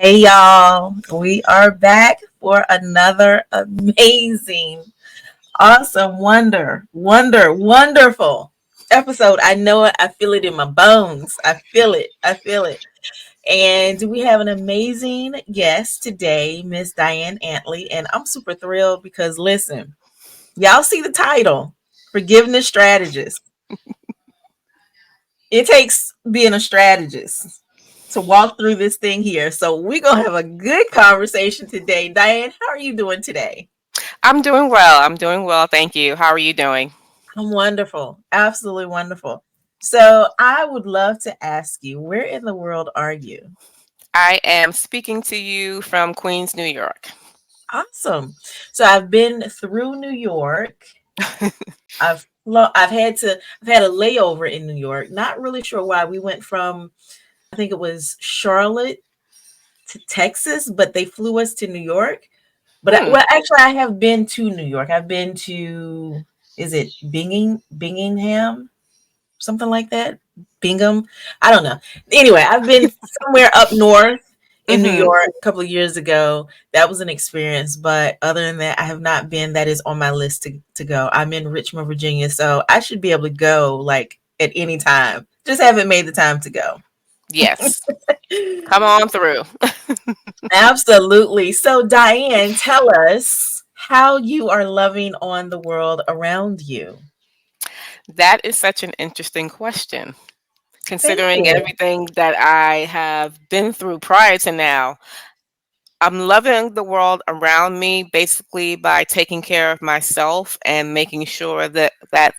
Hey y'all, we are back for another amazing, awesome, wonderful episode. I know it, I feel it in my bones. I feel it. I feel it. And we have an amazing guest today, Miss Diann Antley. And I'm super thrilled because listen, y'all see the title, Forgiveness Strategist. It takes being a strategist to walk through this thing here. So we're gonna have a good conversation today. Diann, how are you doing today? I'm doing well. I'm doing well. Thank you. How are you doing? I'm wonderful. Absolutely wonderful. So I would love to ask you, where in the world are you? I am speaking to you from Queens, New York. Awesome. So I've been through New York. I've had a layover in New York. Not really sure why. We went from, I think it was Charlotte to Texas, but they flew us to New York. Hmm. Well, actually, I have been to New York. I've been to, is it Bingingham, something like that? Bingham? I don't know. Anyway, I've been somewhere up north in New Hmm. York a couple of years ago. That was an experience, but other than that, I have not been. That is on my list to go. I'm in Richmond, Virginia, so I should be able to go like at any time. Just haven't made the time to go. Yes. Come on through. Absolutely. So, Diann, tell us how you are loving on the world around you. That is such an interesting question, Thank considering you. everything that I have been through prior to now. I'm loving the world around me basically by taking care of myself and making sure that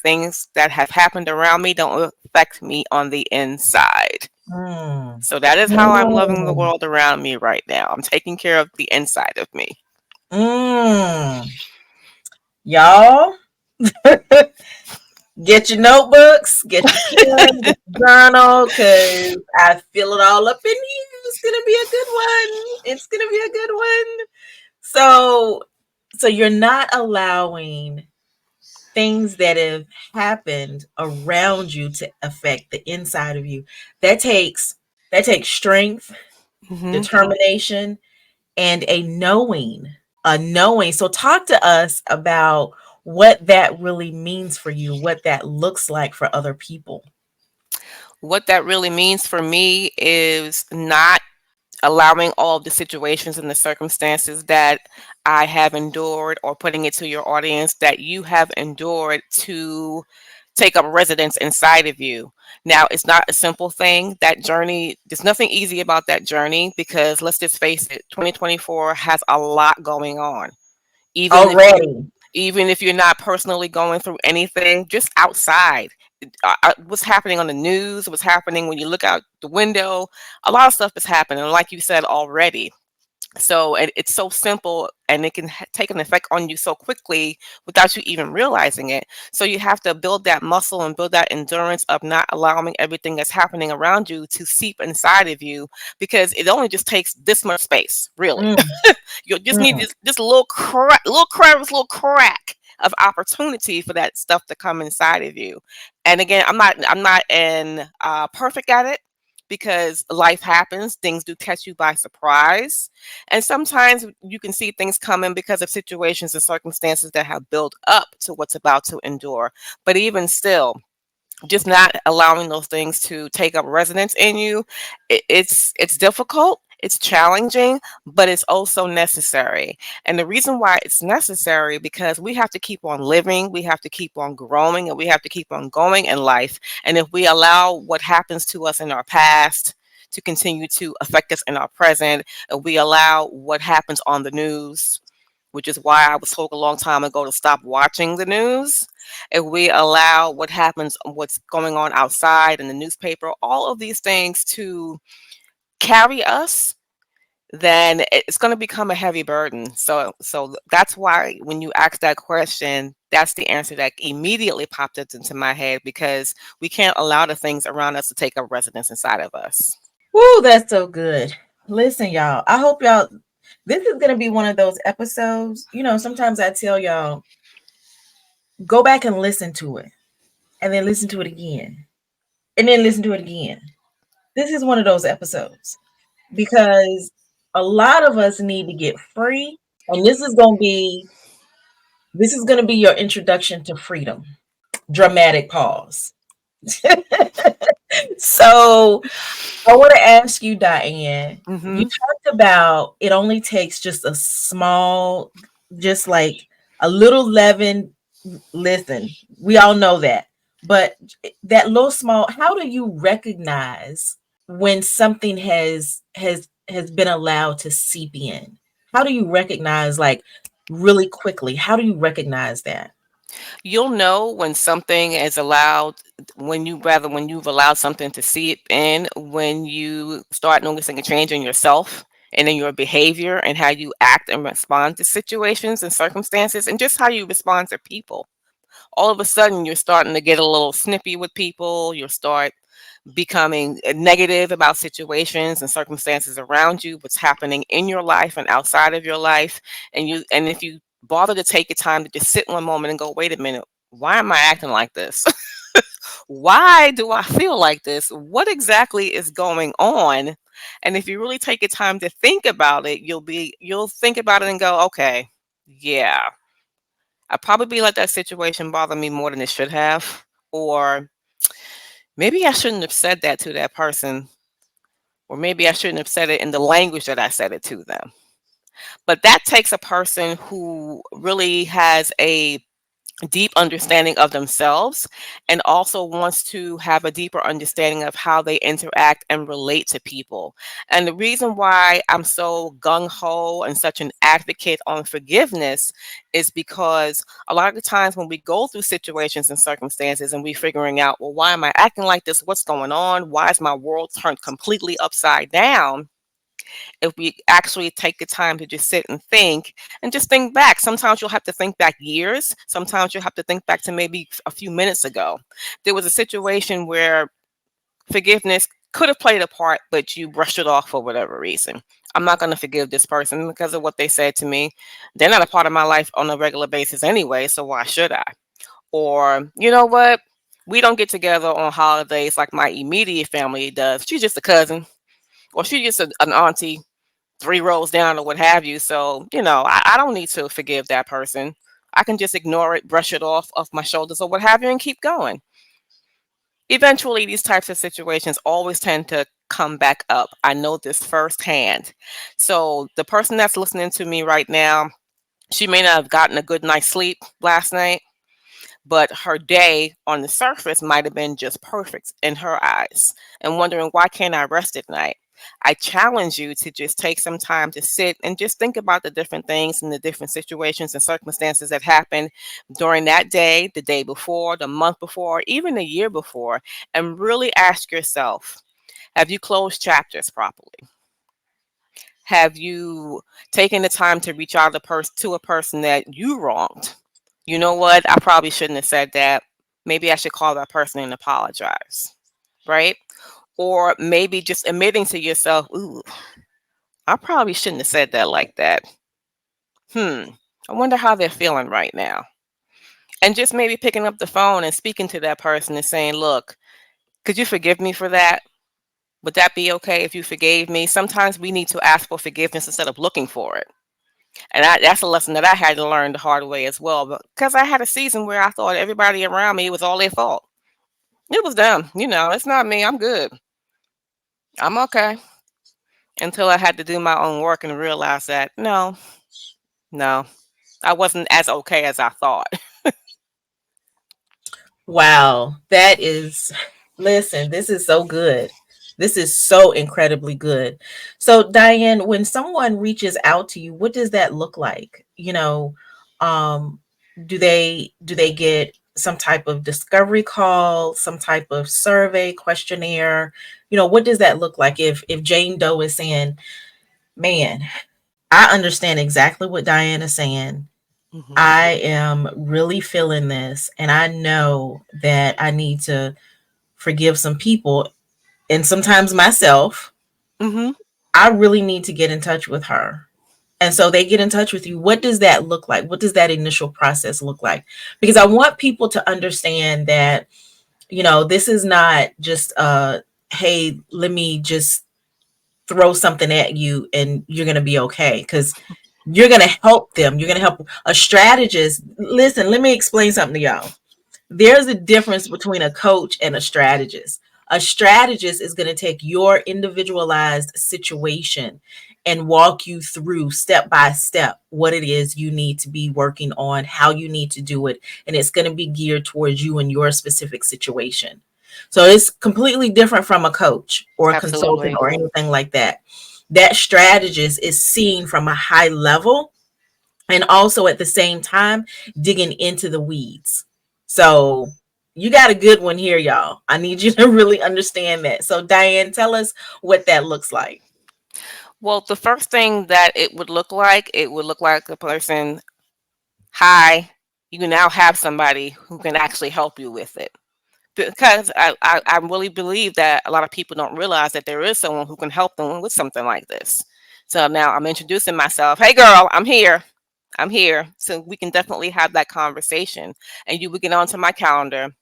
things that have happened around me don't affect me on the inside. Mm. So that is how I'm loving the Mm. world around me right now. I'm taking care of the inside of me. Mm. Y'all, get your notebooks, get your pen, get your journal, because I feel it all up in you. It's going to be a good one. It's going to be a good one. So, so you're not allowing things that have happened around you to affect the inside of you. That takes that takes strength, Hmm. determination, and a knowing. So talk to us about what that really means for you, what that looks like for other people. What that really means for me is not allowing all of the situations and the circumstances that I have endured, or putting it to your audience that you have endured, to take up residence inside of you. Now, it's not a simple thing. That journey, there's nothing easy about that journey, because let's just face it, 2024 has a lot going on. Even if you Already. even if you're not personally going through anything, just outside, what's happening on the news, what's happening when you look out the window, a lot of stuff is happening, like you said already. So it's so simple, and it can take an effect on you so quickly without you even realizing it. So you have to build that muscle and build that endurance of not allowing everything that's happening around you to seep inside of you, because it only just takes this much space, really. Mm, You just need mm, this little crack, little crevice, little crack of opportunity for that stuff to come inside of you. And again, I'm not in perfect at it, because life happens. Things do catch you by surprise, and sometimes you can see things coming because of situations and circumstances that have built up to what's about to endure. But even still, just not allowing those things to take up residence in you, it's difficult, it's challenging, but it's also necessary. And the reason why it's necessary, because we have to keep on living, we have to keep on growing, and we have to keep on going in life. And if we allow what happens to us in our past to continue to affect us in our present, and we allow what happens on the news, which is why I was told a long time ago to stop watching the news. If we allow what happens, what's going on outside in the newspaper, all of these things to carry us, then it's going to become a heavy burden. So that's why when you ask that question, that's the answer that immediately popped into my head, because we can't allow the things around us to take up residence inside of us. woo, that's so good. Listen, y'all, I hope y'all, this is going to be one of those episodes. Sometimes I tell y'all, go back and listen to it, and then listen to it again, and then listen to it again. This is one of those episodes because a lot of us need to get free, and this is going to be your introduction to freedom. Dramatic pause. So I want to ask you, Diane, you Mhm. talked about it only takes just a small, just like a little leaven. Listen, we all know that. But that little small, how do you recognize when something has been allowed to seep in? How do you recognize, like, really quickly? How do you recognize that? You'll know when something is allowed, when you've allowed something to seep in, when you start noticing a change in yourself and in your behavior and how you act and respond to situations and circumstances and just how you respond to people. All of a sudden, you're starting to get a little snippy with people. You'll start becoming negative about situations and circumstances around you, what's happening in your life and outside of your life. And if you bother to take the time to just sit one moment and go, wait a minute, why am I acting like this? Why do I feel like this? What exactly is going on? And if you really take the time to think about it, you'll think about it and go, okay, yeah, I probably let that situation bother me more than it should have. Or maybe I shouldn't have said that to that person, or maybe I shouldn't have said it in the language that I said it to them. But that takes a person who really has a deep understanding of themselves and also wants to have a deeper understanding of how they interact and relate to people. And the reason why I'm so gung ho and such an advocate on forgiveness is because a lot of the times when we go through situations and circumstances and we figuring out, well, why am I acting like this? What's going on? Why is my world turned completely upside down? If we actually take the time to just sit and just think back. Sometimes you'll have to think back years. Sometimes you'll have to think back to maybe a few minutes ago. There was a situation where forgiveness could have played a part, but you brushed it off for whatever reason. I'm not going to forgive this person because of what they said to me. They're not a part of my life on a regular basis anyway, so why should I? Or, you know what? We don't get together on holidays like my immediate family does. She's just a cousin, or she's just an auntie 3 rows down or what have you. So, I don't need to forgive that person. I can just ignore it, brush it off my shoulders or what have you and keep going. Eventually, these types of situations always tend to come back up. I know this firsthand. So, the person that's listening to me right now, she may not have gotten a good night's sleep last night, but her day on the surface might have been just perfect in her eyes and wondering, why can't I rest at night? I challenge you to just take some time to sit and just think about the different things and the different situations and circumstances that happened during that day, the day before, the month before, even the year before, and really ask yourself, have you closed chapters properly? Have you taken the time to reach out to a person that you wronged? You know what? I probably shouldn't have said that. Maybe I should call that person and apologize, right? Or maybe just admitting to yourself, ooh, I probably shouldn't have said that like that. Hmm. I wonder how they're feeling right now. And just maybe picking up the phone and speaking to that person and saying, look, could you forgive me for that? Would that be okay if you forgave me? Sometimes we need to ask for forgiveness instead of looking for it. And that's a lesson that I had to learn the hard way as well. Because I had a season where I thought everybody around me was all their fault. It was them. It's not me. I'm good. I'm okay. Until I had to do my own work and realize that no, no, I wasn't as okay as I thought. Wow, that is, listen, this is so good. This is so incredibly good. So, Diane, when someone reaches out to you, what does that look like? Um, do they get some type of discovery call, some type of survey questionnaire? What does that look like if Jane Doe is saying, "Man, I understand exactly what Diane is saying. Hmm. I am really feeling this, and I know that I need to forgive some people and sometimes myself. Hmm. I really need to get in touch with her." And so they get in touch with you. What does that look like? What does that initial process look like? Because I want people to understand that, this is not just hey, let me just throw something at you and you're going to be okay, because you're going to help them. You're going to help a strategist. Listen, let me explain something to y'all. There's a difference between a coach and a strategist. A strategist is going to take your individualized situation and walk you through step by step what it is you need to be working on, how you need to do it, and it's going to be geared towards you and your specific situation. So it's completely different from a coach or a consultant Absolutely. or anything like that. That strategist is seen from a high level and also at the same time digging into the weeds. So you got a good one here, y'all. I need you to really understand that. So Diann, tell us what that looks like. Well, the first thing that it would look like a person, hi, you now have somebody who can actually help you with it. Because I really believe that a lot of people don't realize that there is someone who can help them with something like this. So now I'm introducing myself. Hey, girl, I'm here. I'm here. So we can definitely have that conversation. And you would get onto my calendar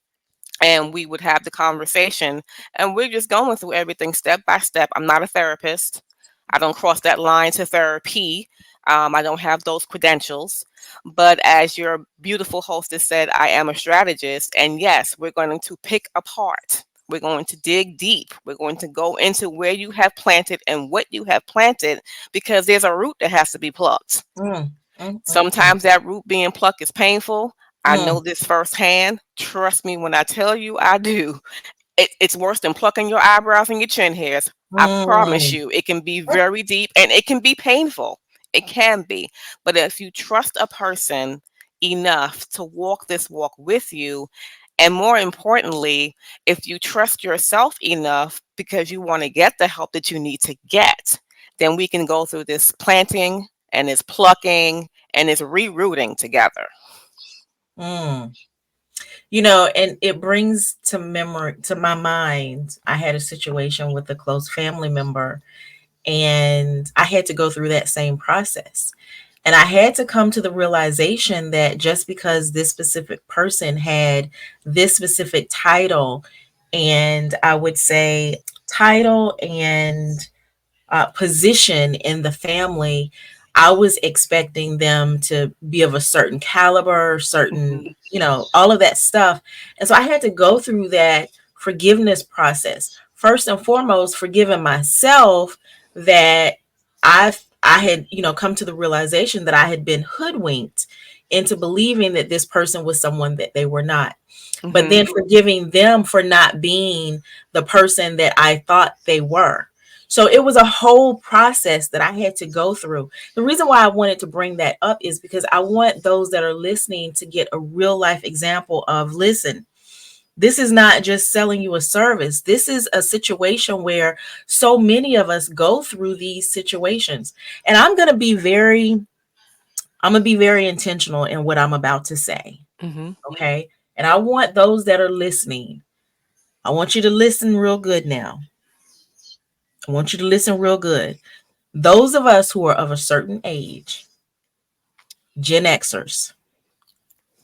and we would have the conversation. And we're just going through everything step by step. I'm not a therapist. I don't cross that line to therapy. I don't have those credentials. But as your beautiful hostess said, I am a strategist. And yes, we're going to pick apart. We're going to dig deep. We're going to go into where you have planted and what you have planted, because there's a root that has to be plucked. Mm, mm, mm, mm, Sometimes that root being plucked is painful. I mm, know this firsthand. Trust me when I tell you I do. It's worse than plucking your eyebrows and your chin hairs. I promise mm, you, it can be very deep and it can be painful. It can be. But if you trust a person enough to walk this walk with you, and more importantly, if you trust yourself enough because you want to get the help that you need to get, then we can go through this planting and this plucking and this rerouting together. mm. You know, and it brings to memory to my mind, I had a situation with a close family member and I had to go through that same process. And I had to come to the realization that just because this specific person had this specific title, and I would say title and position in the family, I was expecting them to be of a certain caliber, certain, Mhm. all of that stuff. And so I had to go through that forgiveness process. First and foremost, forgiving myself that I had, come to the realization that I had been hoodwinked into believing that this person was someone that they were not. But then Mhm. forgiving them for not being the person that I thought they were. So it was a whole process that I had to go through. The reason why I wanted to bring that up is because I want those that are listening to get a real life example of, listen, this is not just selling you a service. This is a situation where so many of us go through these situations. And I'm going to be very intentional in what I'm about to say. Mhm. Okay? And I want those that are listening, I want you to listen real good now. I want you to listen real good. Those of us who are of a certain age, Gen Xers,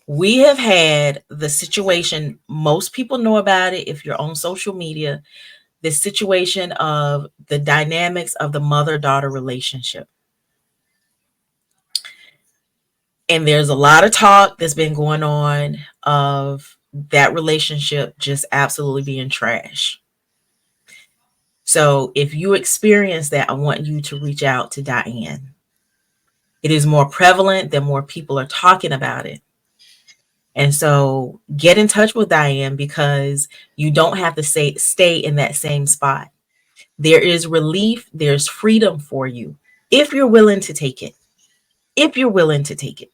we have had the situation, most people know about it if you're on social media, the situation of the dynamics of the mother daughter relationship. And there's a lot of talk that's been going on of that relationship just absolutely being trash. So if you experience that, I want you to reach out to Diann. It is more prevalent than more people are talking about it. And so get in touch with Diann because you don't have to stay in that same spot. There is relief, there's freedom for you if you're willing to take it. If you're willing to take it.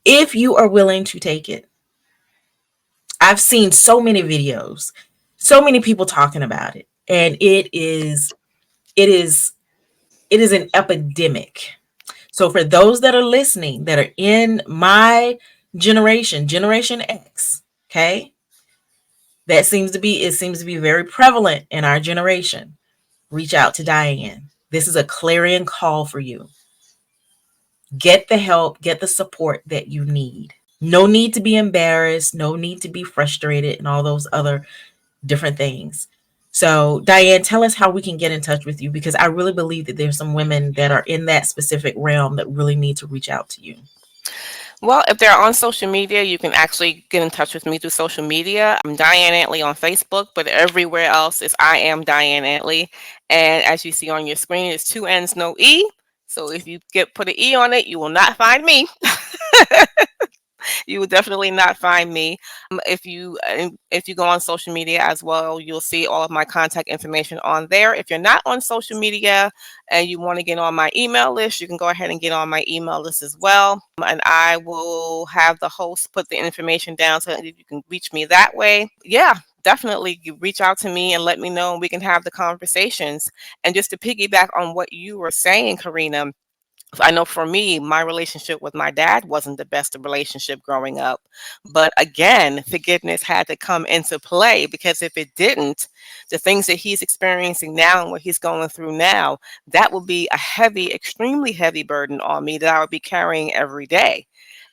If you are willing to take it. I've seen so many videos, so many people talking about it, and it is it is an epidemic. So for those that are listening that are in my generation, Generation X, okay? It seems to be very prevalent in our generation. Reach out to Diann. This is a clarion call for you. Get the help, get the support that you need. No need to be embarrassed, no need to be frustrated and all those other different things. So, Diann, tell us how we can get in touch with you, because I really believe that there's some women that are in that specific realm that really need to reach out to you. Well, if they're on social media, you can actually get in touch with me through social media. I'm Diann Antley on Facebook, but everywhere else is I am Diann Antley. And as you see on your screen, it's two N's, no E. So if you get put an E on it, you will not find me. You will definitely not find me. If you go on social media as well, you'll see all of my contact information on there. If you're not on social media and you want to get on my email list, you can go ahead and get on my email list as well. And I will have the host put the information down so that you can reach me that way. Yeah, definitely you reach out to me and let me know, and we can have the conversations. And just to piggyback on what you were saying, Karina, I know for me, my relationship with my dad wasn't the best relationship growing up. But again, forgiveness had to come into play, because if it didn't, the things that he's experiencing now and what he's going through now, that would be a heavy, extremely heavy burden on me that I would be carrying every day.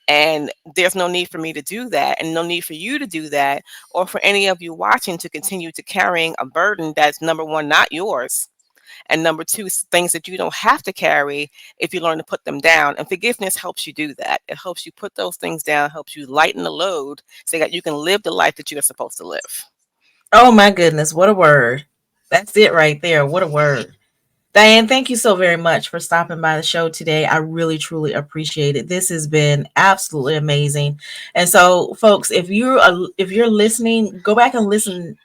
And there's no need for me to do that, and no need for you to do that, or for any of you watching to continue to carrying a burden that's, number one, not yours, and number two, things that you don't have to carry if you learn to put them down. And forgiveness helps you do that. It helps you put those things down, helps you lighten the load so that you can live the life that you are supposed to live. Oh my goodness, what a word. That's it right there. What a word. Diann, thank you so very much for stopping by the show today. I really truly appreciate it. This has been absolutely amazing. And so, folks, if you're listening, go back and listen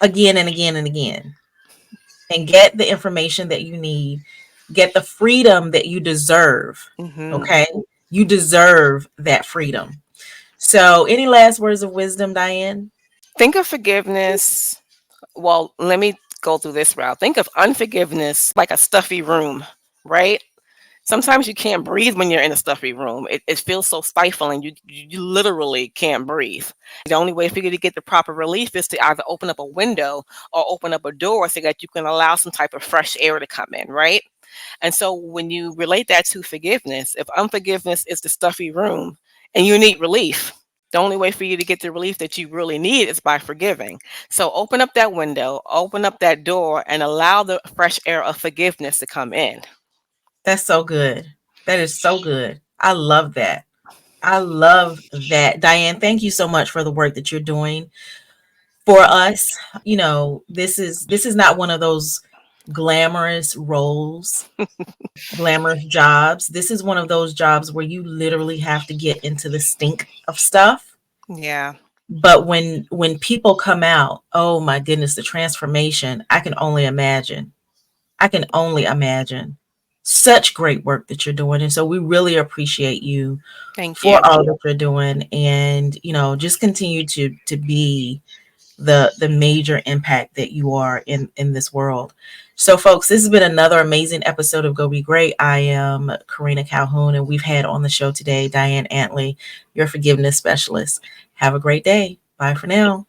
again and again and again, and get the information that you need. Get the freedom that you deserve. Hmm. Okay? You deserve that freedom. So, any last words of wisdom, Diann? Think of forgiveness. Well, let me go through this route. Think of unforgiveness like a stuffy room, right? Sometimes you can't breathe when you're in a stuffy room. It feels so stifling. You literally can't breathe. The only way for you to get the proper relief is to either open up a window or open up a door so that you can allow some type of fresh air to come in, right? And so when you relate that to forgiveness, if unforgiveness is the stuffy room and you need relief, the only way for you to get the relief that you really need is by forgiving. So open up that window, open up that door, and allow the fresh air of forgiveness to come in. That's so good. That is so good. I love that. I love that. Diann, thank you so much for the work that you're doing for us. This is not one of those glamorous roles, glamorous jobs. This is one of those jobs where you literally have to get into the stink of stuff. Yeah. But when people come out, oh my goodness, the transformation, I can only imagine. I can only imagine. Such great work that you're doing. And so we really appreciate you Thank for you. all that you're doing. And, just continue to be the major impact that you are in this world. So folks, this has been another amazing episode of Go Be Great. I am Karena Calhoun, and we've had on the show today Diann Antley, your forgiveness specialist. Have a great day. Bye for now.